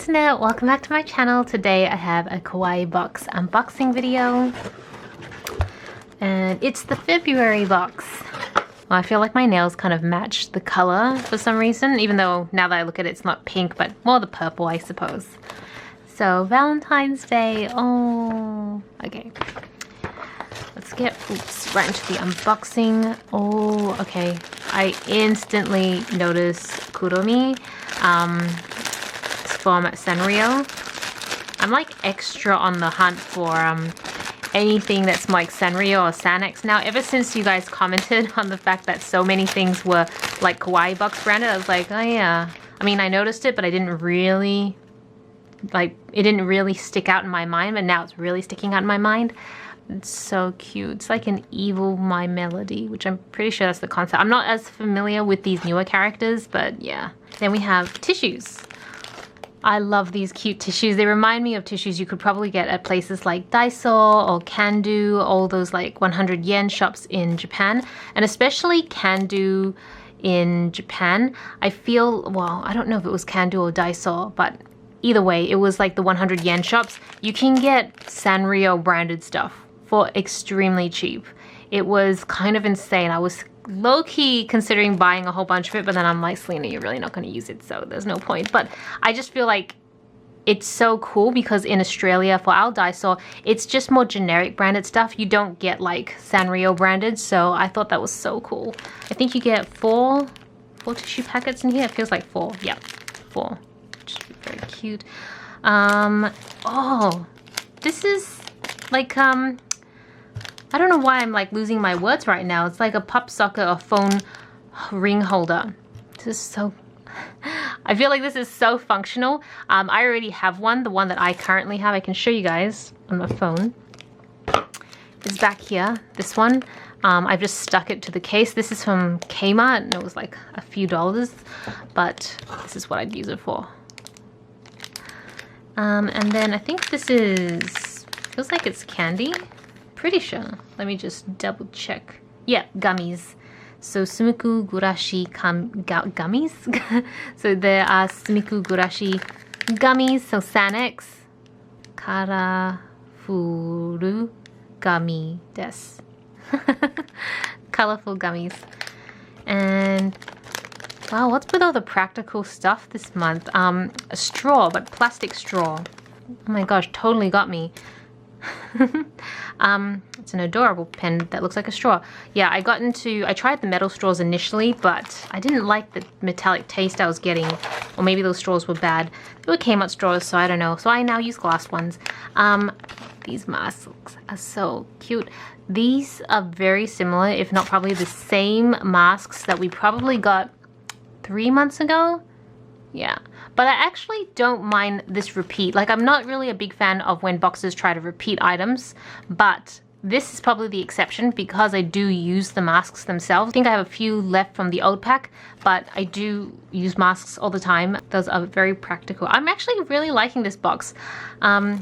internet, welcome back to my channel. Today I have a Kawaii Box unboxing video and it's the February box. Well, I feel like my nails kind of match the color for some reason, even though now that I look at it it's not pink but more the purple, I suppose. So Valentine's Day, oh, okay. Let's get right into the unboxing. Oh, okay. I instantly noticed Kuromi from Sanrio. I'm like extra on the hunt for anything that's like Sanrio or Sanex now. Ever since you guys commented on the fact that so many things were like Kawaii Box branded, I was like, oh yeah. I mean, I noticed it, but I didn't really, like, it didn't really stick out in my mind, but now it's really sticking out in my mind. It's so cute. It's like an evil My Melody, which I'm pretty sure that's the concept. I'm not as familiar with these newer characters, but yeah. Then we have tissues. I love these cute tissues. They remind me of tissues you could probably get at places like Daiso or Kandu, all those like 100 yen shops in Japan, and especially Kandu in Japan. I feel, well, I don't know if it was Kandu or Daiso, but either way, it was like the 100 yen shops. You can get Sanrio branded stuff for extremely cheap. It was kind of insane. I was low-key considering buying a whole bunch of it, but then I'm like, Celina, you're really not going to use it, so there's no point. But I just feel like it's so cool because in Australia, for our Daiso, it's just more generic branded stuff. You don't get like Sanrio branded, so I thought that was so cool. I think you get four tissue packets in here. It feels like 4. Yeah, 4. Which is very cute. Oh, this is like I don't know why I'm like losing my words right now. It's like a pop socket or phone ring holder. This is so, I feel like this is so functional. I already have one, the one that I currently have. I can show you guys on my phone. It's back here, this one. I've just stuck it to the case. This is from Kmart and it was like a few dollars, but this is what I'd use it for. And then I think this is, feels like it's candy. Pretty sure. Let me just double check. Yeah, gummies. So Sumiku Gurashi gummies. So there are Sumiku Gurashi gummies. So Sanex Karafuru gummy desu. Colorful gummies. And wow, what's with all the practical stuff this month? A straw, but plastic straw. Oh my gosh, totally got me. It's an adorable pen that looks like a straw. Yeah, I tried the metal straws initially, but I didn't like the metallic taste I was getting, or maybe those straws were bad. They were Kmart straws, so I don't know. So I now use glass ones. These masks are so cute. These are very similar, if not probably the same masks that we probably got 3 months ago. Yeah, but I actually don't mind this repeat. Like, I'm not really a big fan of when boxes try to repeat items, but this is probably the exception because I do use the masks themselves. I think I have a few left from the old pack, but I do use masks all the time. Those are very practical. I'm actually really liking this box. And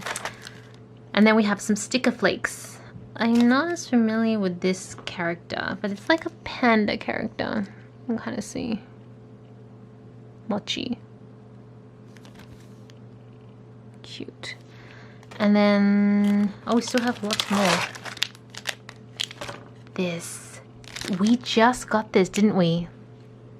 then we have some sticker flakes. I'm not as familiar with this character, but it's like a panda character. You can kind of see. Mochi. Cute. And then, oh, we still have lots more. This. We just got this, didn't we?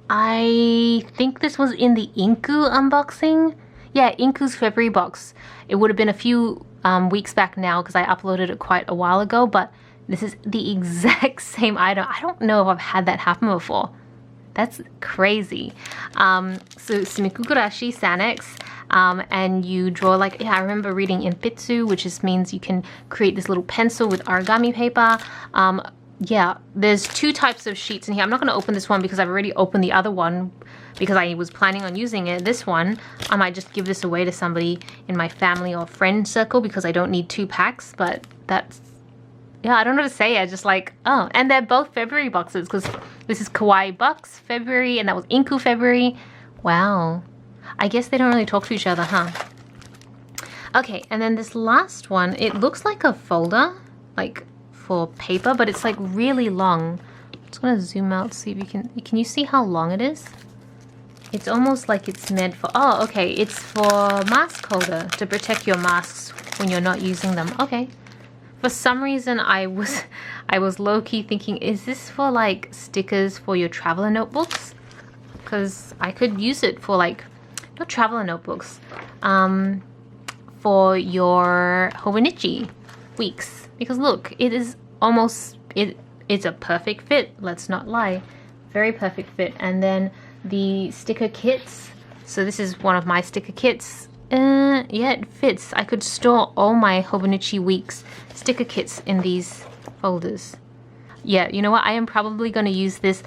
I think this was in the Inku unboxing. Yeah, Inku's February box. It would have been a few weeks back now because I uploaded it quite a while ago, but this is the exact same item. I don't know if I've had that happen before. That's crazy. So Sumiku Gurashi Sanex, and you draw like, yeah, I remember reading Inpitsu, which just means you can create this little pencil with origami paper. Yeah, there's 2 types of sheets in here. I'm not going to open this one because I've already opened the other one because I was planning on using it. This one, I might just give this away to somebody in my family or friend circle because I don't need 2 packs, but that's, yeah, I don't know what to say. I just like, oh, and they're both February boxes because this is Kawaii Box February and that was Inku February. Wow. I guess they don't really talk to each other, huh? Okay, and then this last one, it looks like a folder, like for paper, but it's like really long. I'm just gonna zoom out to see if you can you see how long it is? It's almost like it's meant for, oh, okay, it's for mask holder to protect your masks when you're not using them. Okay. For some reason, I was low-key thinking, is this for like stickers for your traveler notebooks? Because I could use it for like, not traveler notebooks, for your Hobonichi weeks. Because look, it is almost, it's a perfect fit, let's not lie. Very perfect fit. And then the sticker kits. So this is one of my sticker kits. Yeah, it fits. I could store all my Hobonichi Weeks sticker kits in these folders. Yeah, you know what? I am probably going to use this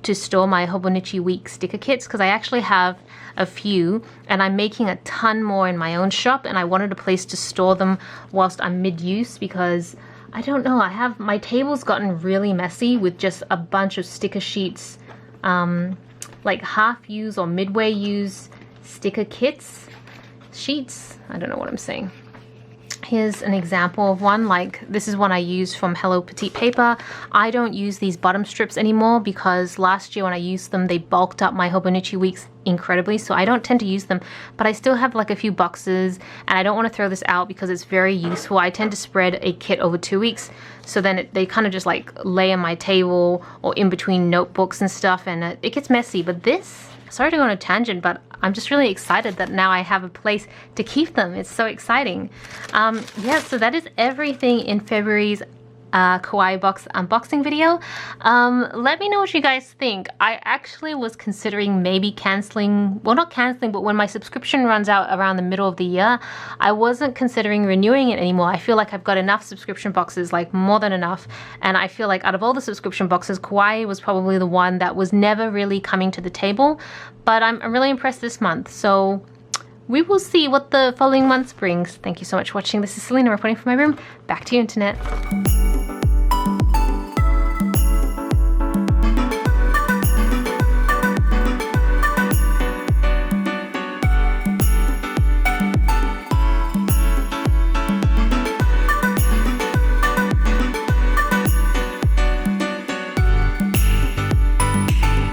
to store my Hobonichi Week sticker kits because I actually have a few and I'm making a ton more in my own shop, and I wanted a place to store them whilst I'm mid-use because I don't know, my table's gotten really messy with just a bunch of sticker sheets, like half-use or midway use sticker kits. Sheets, I don't know what I'm saying. Here's an example of one, like this is one I use from Hello Petite Paper. I don't use these bottom strips anymore because last year when I used them, they bulked up my Hobonichi Weeks incredibly, so I don't tend to use them, but I still have like a few boxes and I don't want to throw this out because it's very useful. I tend to spread a kit over 2 weeks, so then they kind of just like lay on my table or in between notebooks and stuff, and it gets messy. But this, sorry to go on a tangent, but I'm just really excited that now I have a place to keep them. It's so exciting. Yeah, so that is everything in February's Kawaii Box unboxing video. Let me know what you guys think. I actually was considering maybe cancelling, well, not cancelling, but when my subscription runs out around the middle of the year, I wasn't considering renewing it anymore. I feel like I've got enough subscription boxes, like more than enough, and I feel like out of all the subscription boxes, Kawaii was probably the one that was never really coming to the table, but I'm really impressed this month, so we will see what the following months brings. Thank you so much for watching. This is Celina reporting from my room. Back to you, internet.